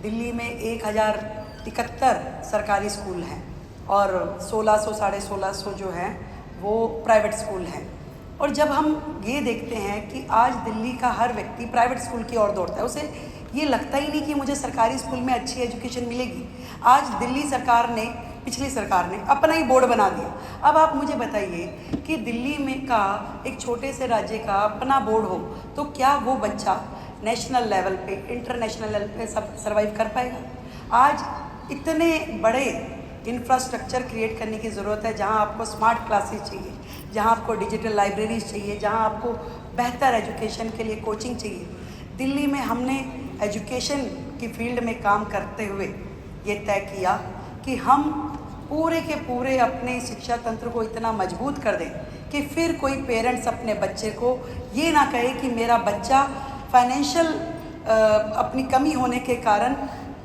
दिल्ली में 1071 सरकारी स्कूल हैं और 1600 साढ़े 1600 जो हैं वो प्राइवेट स्कूल हैं। और जब हम ये देखते हैं कि आज दिल्ली का हर व्यक्ति प्राइवेट स्कूल की ओर दौड़ता है, उसे ये लगता ही नहीं कि मुझे सरकारी स्कूल में अच्छी एजुकेशन मिलेगी। आज दिल्ली सरकार ने, पिछली सरकार ने अपना ही बोर्ड बना दिया। अब आप मुझे बताइए कि दिल्ली में का एक छोटे से राज्य का अपना बोर्ड हो तो क्या वो बच्चा नेशनल लेवल पे, इंटरनेशनल लेवल पे सब सर्वाइव कर पाएगा। आज इतने बड़े इंफ्रास्ट्रक्चर क्रिएट करने की ज़रूरत है जहां आपको स्मार्ट क्लासेस चाहिए, जहां आपको डिजिटल लाइब्रेरीज चाहिए, जहां आपको बेहतर एजुकेशन के लिए कोचिंग चाहिए। दिल्ली में हमने एजुकेशन की फील्ड में काम करते हुए ये तय किया कि हम पूरे के पूरे अपने शिक्षा तंत्र को इतना मजबूत कर दें कि फिर कोई पेरेंट्स अपने बच्चे को ये ना कहे कि मेरा बच्चा फाइनेंशियल अपनी कमी होने के कारण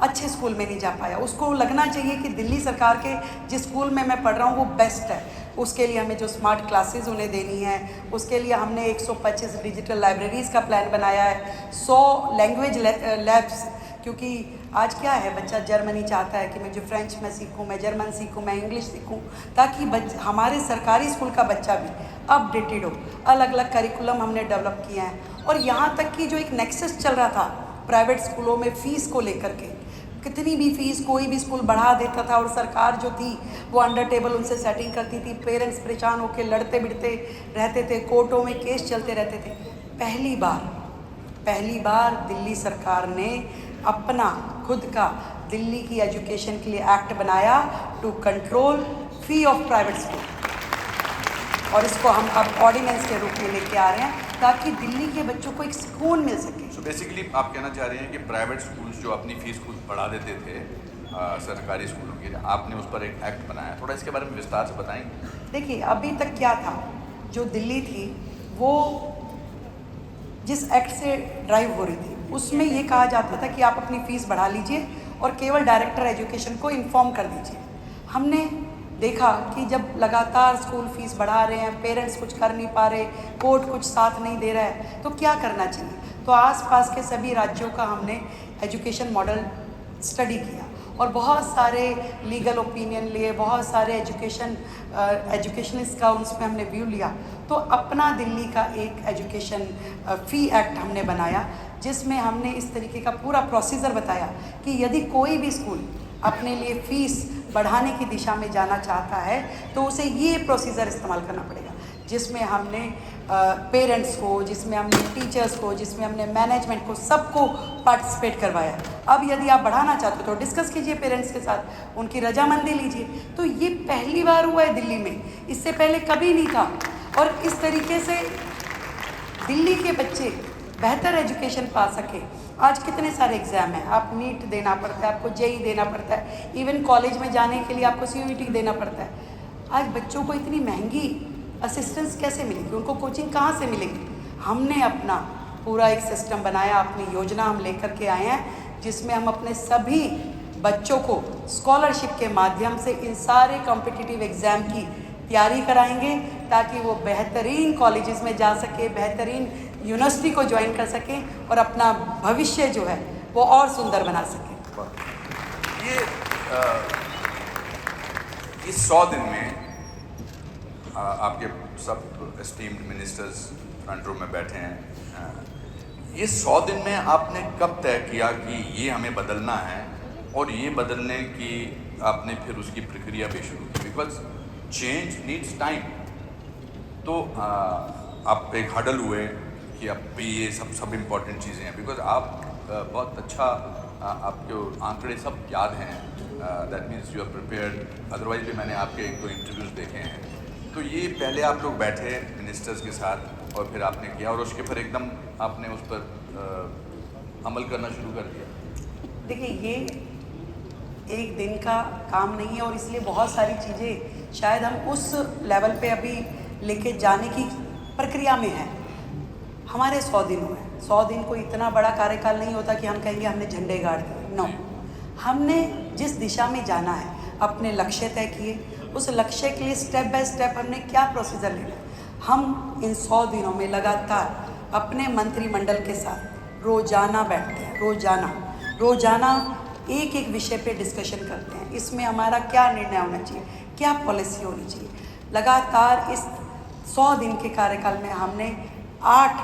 अच्छे स्कूल में नहीं जा पाया। उसको लगना चाहिए कि दिल्ली सरकार के जिस स्कूल में मैं पढ़ रहा हूँ वो बेस्ट है। उसके लिए हमें जो स्मार्ट क्लासेस उन्हें देनी है, उसके लिए हमने 125 डिजिटल लाइब्रेरीज़ का प्लान बनाया है, 100 लैंग्वेज लैब्स, क्योंकि आज क्या है, बच्चा जर्मनी चाहता है कि मैं जो फ्रेंच में सीखूं, मैं जर्मन सीखूं, मैं इंग्लिश सीखूं, ताकि हमारे सरकारी स्कूल का बच्चा भी अपडेटेड हो। अलग अलग करिकुलम हमने डेवलप किए हैं। और यहाँ तक कि जो एक नेक्सस चल रहा था प्राइवेट स्कूलों में फ़ीस को लेकर के, कितनी भी फीस कोई भी स्कूल बढ़ा देता था और सरकार जो थी वो अंडर टेबल उनसे सेटिंग करती थी। पेरेंट्स परेशान होकर लड़ते बिड़ते रहते थे, कोर्टों में केस चलते रहते थे। पहली बार दिल्ली सरकार ने अपना खुद का दिल्ली की एजुकेशन के लिए एक्ट बनाया to control fee of private school, और इसको हम अब ऑर्डिनेंस के रूप में लेके आ रहे हैं ताकि दिल्ली के बच्चों को एक सुकून मिल सके। सो बेसिकली आप कहना चाह रहे हैं कि प्राइवेट स्कूल्स जो अपनी फीस खुद बढ़ा देते थे सरकारी स्कूलों की, आपने उस पर एक एक्ट बनाया, थोड़ा इसके बारे में विस्तार से बताएंगे। देखिए, अभी तक क्या था, जो दिल्ली थी वो जिस एक्ट से ड्राइव हो रही थी उसमें ये कहा जाता था कि आप अपनी फ़ीस बढ़ा लीजिए और केवल डायरेक्टर एजुकेशन को इन्फॉर्म कर दीजिए। हमने देखा कि जब लगातार स्कूल फीस बढ़ा रहे हैं, पेरेंट्स कुछ कर नहीं पा रहे, कोर्ट कुछ साथ नहीं दे रहा है, तो क्या करना चाहिए। तो आसपास के सभी राज्यों का हमने एजुकेशन मॉडल स्टडी किया और बहुत सारे लीगल ओपिनियन लिए, बहुत सारे एजुकेशनिस्ट का उसमें हमने व्यू लिया। तो अपना दिल्ली का एक एजुकेशन फ़ी एक्ट हमने बनाया जिसमें हमने इस तरीके का पूरा प्रोसीजर बताया कि यदि कोई भी स्कूल अपने लिए फ़ीस बढ़ाने की दिशा में जाना चाहता है तो उसे ये प्रोसीजर इस्तेमाल करना पड़ेगा, जिसमें हमने पेरेंट्स को, जिसमें हमने टीचर्स को, जिसमें हमने मैनेजमेंट को, सबको पार्टिसिपेट करवाया। अब यदि आप बढ़ाना चाहते हो तो डिस्कस कीजिए पेरेंट्स के साथ, उनकी रजामंदी लीजिए। तो ये पहली बार हुआ है दिल्ली में, इससे पहले कभी नहीं था। और इस तरीके से दिल्ली के बच्चे बेहतर एजुकेशन पा सके। आज कितने सारे एग्ज़ाम हैं, आप नीट देना पड़ता है, आपको जेई देना पड़ता है, इवन कॉलेज में जाने के लिए आपको CUET देना पड़ता है। आज बच्चों को इतनी महंगी असिस्टेंस कैसे मिलेगी, उनको कोचिंग कहाँ से मिलेगी। हमने अपना पूरा एक सिस्टम बनाया, अपनी योजना हम लेकर के आए हैं जिसमें हम अपने सभी बच्चों को स्कॉलरशिप के माध्यम से इन सारे कॉम्पिटिटिव एग्ज़ाम की तैयारी कराएंगे ताकि वो बेहतरीन कॉलेजेस में जा सके, बेहतरीन यूनिवर्सिटी को ज्वाइन कर सकें और अपना भविष्य जो है वो और सुंदर बना सकें। ये 100 दिन में आपके सब एस्टीम्ड मिनिस्टर्स फ्रंट रो में बैठे हैं, ये 100 दिन में आपने कब तय किया कि ये हमें बदलना है और ये बदलने की आपने फिर उसकी प्रक्रिया भी शुरू की, बिकॉज चेंज नीड्स टाइम। तो आप एक हडल हुए कि अब ये सब इम्पॉर्टेंट चीज़ें हैं, बिकॉज आप बहुत अच्छा आपके आंकड़े सब याद हैं, that means you are prepared. Otherwise भी मैंने आपके एक दो इंटरव्यूज़ देखे हैं। तो ये पहले आप लोग बैठे मिनिस्टर्स के साथ और फिर आपने किया और उसके फिर एकदम आपने उस पर अमल करना शुरू कर दिया। देखिए, ये एक दिन का काम नहीं है और इसलिए बहुत सारी चीज़ें शायद हम उस लेवल पे अभी लेके जाने की प्रक्रिया में हैं। हमारे 100 दिन हुए। 100 दिन कोई इतना बड़ा कार्यकाल नहीं होता कि हम कहेंगे हमने झंडे गाड़ दिए। नो, हमने जिस दिशा में जाना है, अपने लक्ष्य तय किए, उस लक्ष्य के लिए स्टेप बाय स्टेप हमने क्या प्रोसीजर लेना है। हम इन 100 दिनों में लगातार अपने मंत्रिमंडल के साथ रोजाना बैठते हैं, रोजाना एक एक विषय पे डिस्कशन करते हैं। इसमें हमारा क्या निर्णय होना चाहिए, क्या पॉलिसी होनी चाहिए। लगातार इस 100 दिन के कार्यकाल में हमने 8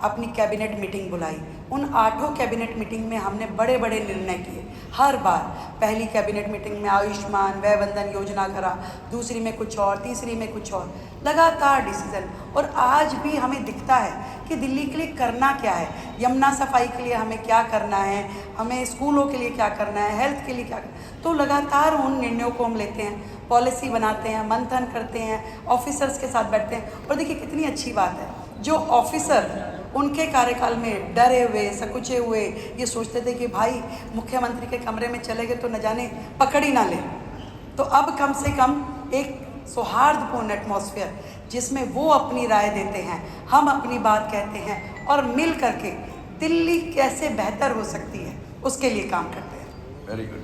अपनी कैबिनेट मीटिंग बुलाई। उन 8 कैबिनेट मीटिंग में हमने बड़े बड़े निर्णय किए। हर बार पहली कैबिनेट मीटिंग में आयुष्मान वय वंदन योजना करा, दूसरी में कुछ और, तीसरी में कुछ और, लगातार डिसीजन। और आज भी हमें दिखता है कि दिल्ली के लिए करना क्या है, यमुना सफाई के लिए हमें क्या करना है, हमें स्कूलों के लिए क्या करना है, हेल्थ के लिए क्या करना। तो लगातार उन निर्णयों को हम लेते हैं, पॉलिसी बनाते हैं, मंथन करते हैं, ऑफिसर्स के साथ बैठते हैं। और देखिए कितनी अच्छी बात है, जो ऑफिसर उनके कार्यकाल में डरे हुए, सकुचे हुए, ये सोचते थे कि भाई मुख्यमंत्री के कमरे में चले गए तो न जाने पकड़ ही ना ले, तो अब कम से कम एक सौहार्दपूर्ण एटमॉस्फेयर जिसमें वो अपनी राय देते हैं, हम अपनी बात कहते हैं और मिल करके दिल्ली कैसे बेहतर हो सकती है उसके लिए काम करते हैं। Very good.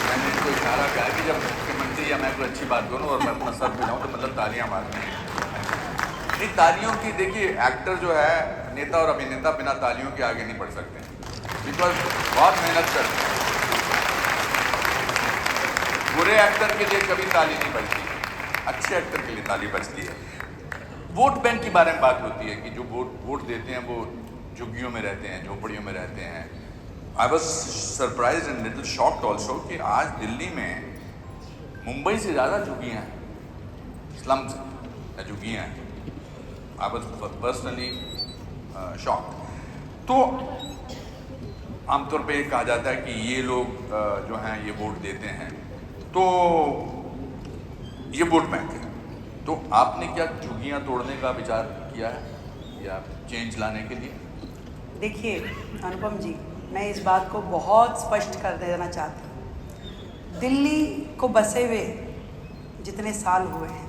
मैंने इनको इशारा किया कि जब मुख्यमंत्री या मैं कोई अच्छी बात करूँ और मैं अपना सर मिलाऊँ तो मतलब तालियां मारनी है। नहीं, तालियों की, देखिए एक्टर जो है, नेता और अभिनेता बिना तालियों के आगे नहीं बढ़ सकते, बिकॉज बहुत मेहनत करते हैं। बुरे एक्टर के लिए कभी ताली नहीं बजती, अच्छे एक्टर के लिए ताली बजती है। वोट बैंक के बारे में बात होती है कि जो वोट देते हैं वो झुग्गियों में रहते हैं, झोपड़ियों में रहते हैं। I was surprise and little shocked also कि आज दिल्ली में मुंबई से ज़्यादा झुग्गियाँ हैं, स्लम्स या झुग्गियाँ हैं। I was personally shocked. तो आमतौर पे कहा जाता है कि ये लोग जो हैं ये वोट देते हैं, तो ये वोट बैंक है। तो आपने क्या झुग्गियाँ तोड़ने का विचार किया है या चेंज लाने के लिए? देखिए अनुपम जी, मैं इस बात को बहुत स्पष्ट कर देना चाहती हूँ। दिल्ली को बसे हुए जितने साल हुए हैं,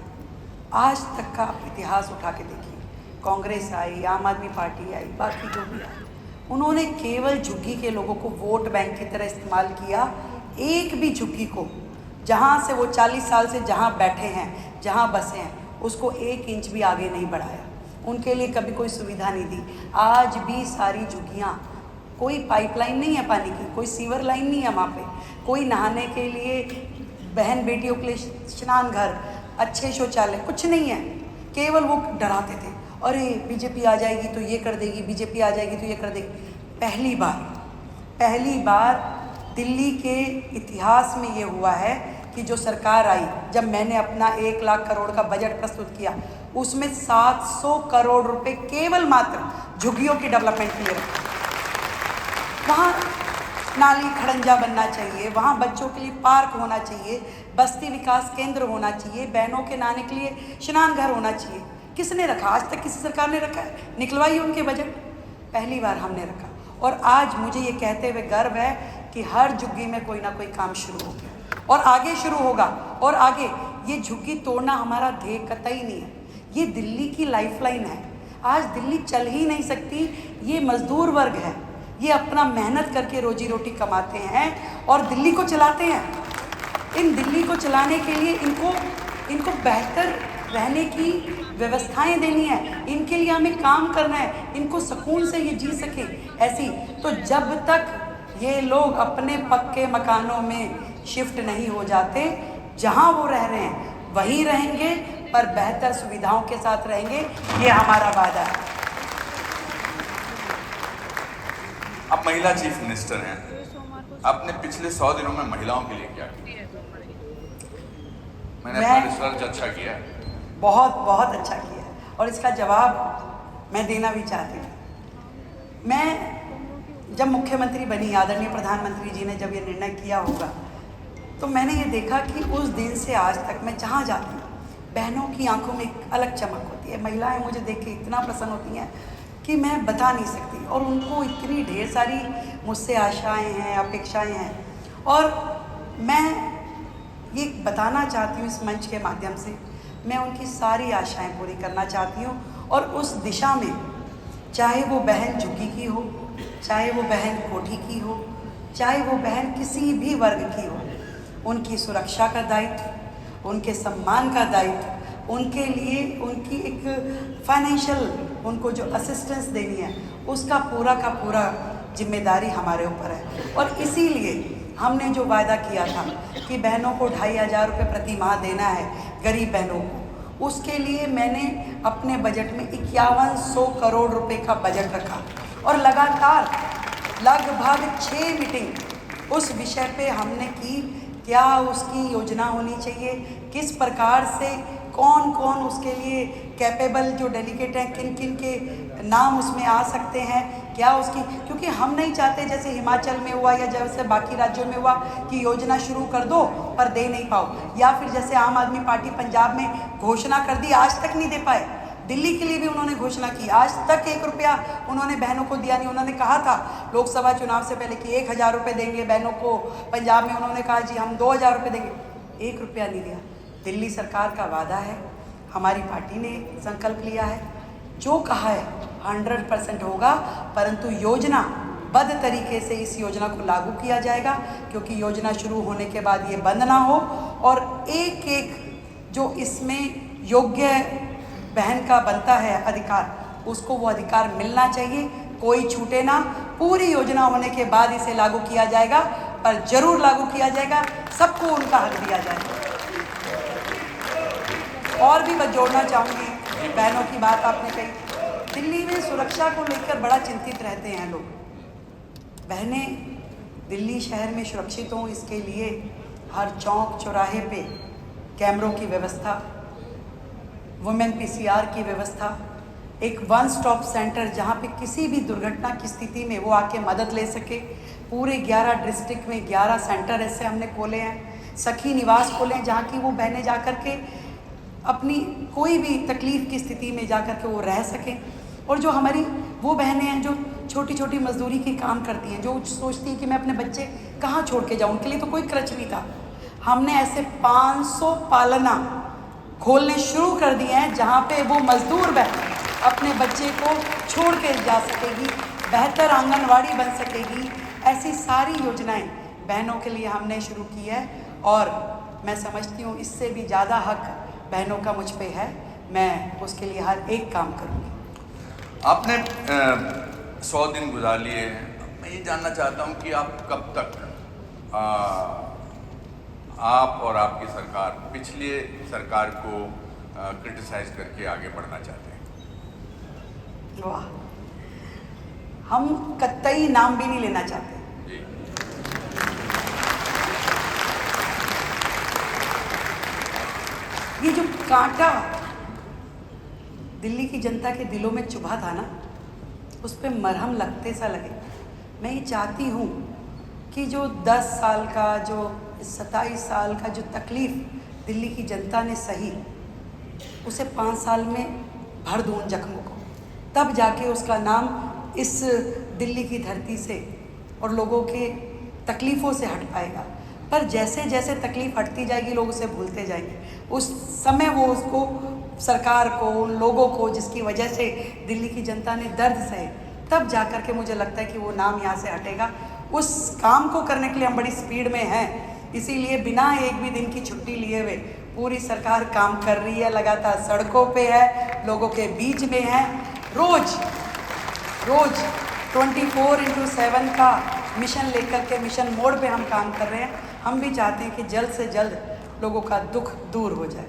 आज तक का इतिहास उठा के देखिए, कांग्रेस आई, आम आदमी पार्टी आई, बाकी जो भी आई, उन्होंने केवल झुग्गी के लोगों को वोट बैंक की तरह इस्तेमाल किया। एक भी झुग्गी को, जहाँ से वो 40 साल से जहाँ बैठे हैं, जहाँ बसे हैं, उसको 1 इंच भी आगे नहीं बढ़ाया। उनके लिए कभी कोई सुविधा नहीं दी। आज भी सारी झुग्गियाँ, कोई पाइपलाइन नहीं है पानी की, कोई सीवर लाइन नहीं है वहाँ पे, कोई नहाने के लिए, बहन बेटियों के लिए स्नान घर, अच्छे शौचालय, कुछ नहीं है। केवल वो डराते थे, अरे बीजेपी आ जाएगी तो ये कर देगी, बीजेपी आ जाएगी तो ये कर देगी। पहली बार दिल्ली के इतिहास में ये हुआ है कि जो सरकार आई, जब मैंने अपना 1 लाख करोड़ का बजट प्रस्तुत किया, उसमें 700 करोड़ रुपए केवल मात्र झुग्गियों की डेवलपमेंट के लिए रखे। वहाँ नाली खड़ंजा बनना चाहिए, वहाँ बच्चों के लिए पार्क होना चाहिए, बस्ती विकास केंद्र होना चाहिए, बहनों के नहाने के लिए स्नान घर होना चाहिए। किसने रखा? आज तक किसी सरकार ने रखा है? निकलवाइए उनके बजट। पहली बार हमने रखा। और आज मुझे ये कहते हुए गर्व है कि हर झुग्गी में कोई ना कोई काम शुरू हो गया और आगे शुरू होगा। और आगे ये झुग्गी तोड़ना हमारा ध्येय कतई नहीं है, ये दिल्ली की लाइफलाइन है। आज दिल्ली चल ही नहीं सकती, ये मजदूर वर्ग है, ये अपना मेहनत करके रोजी रोटी कमाते हैं और दिल्ली को चलाते हैं। इन दिल्ली को चलाने के लिए इनको बेहतर रहने की व्यवस्थाएं देनी है, इनके लिए हमें काम करना है, इनको सुकून से ये जी सके ऐसी। तो जब तक ये लोग अपने पक्के मकानों में शिफ्ट नहीं हो जाते, जहां वो रह रहे हैं वहीं रहेंगे, पर बेहतर सुविधाओं के साथ रहेंगे, ये हमारा वादा है। आप महिला चीफ मिनिस्टर हैं, आपने पिछले 100 दिनों में महिलाओं के लिए क्या किया? मैंने अपना रिसर्च अच्छा किया है, बहुत अच्छा किया है, और इसका जवाब मैं देना भी चाहती हूँ। मैं जब मुख्यमंत्री बनी, आदरणीय प्रधानमंत्री जी ने जब ये निर्णय किया होगा, तो मैंने ये देखा कि उस दिन से आज तक मैं जहाँ जाती हूँ, बहनों की आंखों में एक अलग चमक होती है। महिलाएं मुझे देख के इतना प्रसन्न होती हैं कि मैं बता नहीं सकती, और उनको इतनी ढेर सारी मुझसे आशाएं हैं, अपेक्षाएं हैं। और मैं ये बताना चाहती हूँ इस मंच के माध्यम से, मैं उनकी सारी आशाएं पूरी करना चाहती हूँ। और उस दिशा में, चाहे वो बहन झुग्गी की हो, चाहे वो बहन कोठी की हो, चाहे वो बहन किसी भी वर्ग की हो, उनकी सुरक्षा का दायित्व, उनके सम्मान का दायित्व, उनके लिए उनकी एक फाइनेंशियल उनको जो असिस्टेंस देनी है उसका पूरा का पूरा जिम्मेदारी हमारे ऊपर है। और इसीलिए हमने जो वायदा किया था कि बहनों को 2,500 रुपये प्रति माह देना है गरीब बहनों को, उसके लिए मैंने अपने बजट में 5100 करोड़ रुपए का बजट रखा और लगातार लगभग 6 मीटिंग उस विषय पे हमने की। क्या उसकी योजना होनी चाहिए, किस प्रकार से कौन कौन उसके लिए कैपेबल जो डेलीगेट हैं, किन किन के नाम उसमें आ सकते हैं, क्या उसकी, क्योंकि हम नहीं चाहते जैसे हिमाचल में हुआ या जैसे बाकी राज्यों में हुआ कि योजना शुरू कर दो पर दे नहीं पाओ, या फिर जैसे आम आदमी पार्टी पंजाब में घोषणा कर दी आज तक नहीं दे पाए। दिल्ली के लिए भी उन्होंने घोषणा की, आज तक 1 रुपया उन्होंने बहनों को दिया नहीं। उन्होंने कहा था लोकसभा चुनाव से पहले कि 1,000 रुपये देंगे बहनों को, पंजाब में उन्होंने कहा जी हम 2,000 रुपये देंगे, 1 रुपया नहीं दिया। दिल्ली सरकार का वादा है, हमारी पार्टी ने संकल्प लिया है, जो कहा है 100% होगा, परंतु योजना बद्ध तरीके से इस योजना को लागू किया जाएगा, क्योंकि योजना शुरू होने के बाद ये बंद ना हो और एक एक जो इसमें योग्य बहन का बनता है अधिकार, उसको वो अधिकार मिलना चाहिए, कोई छूटे ना। पूरी योजना होने के बाद इसे लागू किया जाएगा, पर जरूर लागू किया जाएगा, सबको उनका हक दिया जाएगा। और भी मैं जोड़ना चाहूँगी, बहनों की बात आपने कही, दिल्ली में सुरक्षा को लेकर बड़ा चिंतित रहते हैं लोग। बहनें दिल्ली शहर में सुरक्षित हों, इसके लिए हर चौक चौराहे पे कैमरों की व्यवस्था, वुमेन पीसीआर की व्यवस्था, एक 1 स्टॉप सेंटर जहाँ पे किसी भी दुर्घटना की स्थिति में वो आके मदद ले सके। पूरे 11 डिस्ट्रिक्ट में 11 सेंटर ऐसे हमने खोले हैं, सखी निवास खोले हैं, जहाँ की वो बहनें जा कर के अपनी कोई भी तकलीफ़ की स्थिति में जा कर के वो रह सकें। और जो हमारी वो बहनें हैं जो छोटी छोटी मजदूरी के काम करती हैं, जो सोचती हैं कि मैं अपने बच्चे कहाँ छोड़ के जाऊँ, उनके लिए तो कोई खर्च नहीं था। हमने ऐसे 500 पालना खोलने शुरू कर दिए हैं, जहाँ पे वो मजदूर बहन अपने बच्चे को छोड़ के जा सकेगी, बेहतर आंगनवाड़ी बन सकेगी। ऐसी सारी योजनाएं बहनों के लिए हमने शुरू की है और मैं समझती हूँ इससे भी ज़्यादा हक बहनों का मुझ पे है, मैं उसके लिए हर एक काम करूँगी। आपने 100 दिन गुजार लिए हैं, मैं ये जानना चाहता हूँ कि आप कब तक आप और आपकी सरकार पिछले सरकार को क्रिटिसाइज करके आगे बढ़ना चाहते हैं? वाह, हम कतई नाम भी नहीं लेना चाहते। जी। ये जो कांटा दिल्ली की जनता के दिलों में चुभा था ना, उस पर मरहम लगते सा लगे। मैं ये चाहती हूँ कि जो 10 साल का, जो 27 साल का जो तकलीफ़ दिल्ली की जनता ने सही, उसे 5 साल में भर दूँ जख्मों को, तब जाके उसका नाम इस दिल्ली की धरती से और लोगों के तकलीफ़ों से हट पाएगा। पर जैसे जैसे तकलीफ़ हटती जाएगी लोग उसे भूलते जाएंगे। उस समय वो उसको, सरकार को, उन लोगों को जिसकी वजह से दिल्ली की जनता ने दर्द सहे, तब जा कर के मुझे लगता है कि वो नाम यहाँ से हटेगा। उस काम को करने के लिए हम बड़ी स्पीड में हैं, इसीलिए बिना एक भी दिन की छुट्टी लिए हुए पूरी सरकार काम कर रही है, लगातार सड़कों पे है, लोगों के बीच में है, रोज 24/7 का मिशन लेकर के, मिशन मोड पे हम काम कर रहे हैं। हम भी चाहते हैं कि जल्द से जल्द लोगों का दुख दूर हो जाए।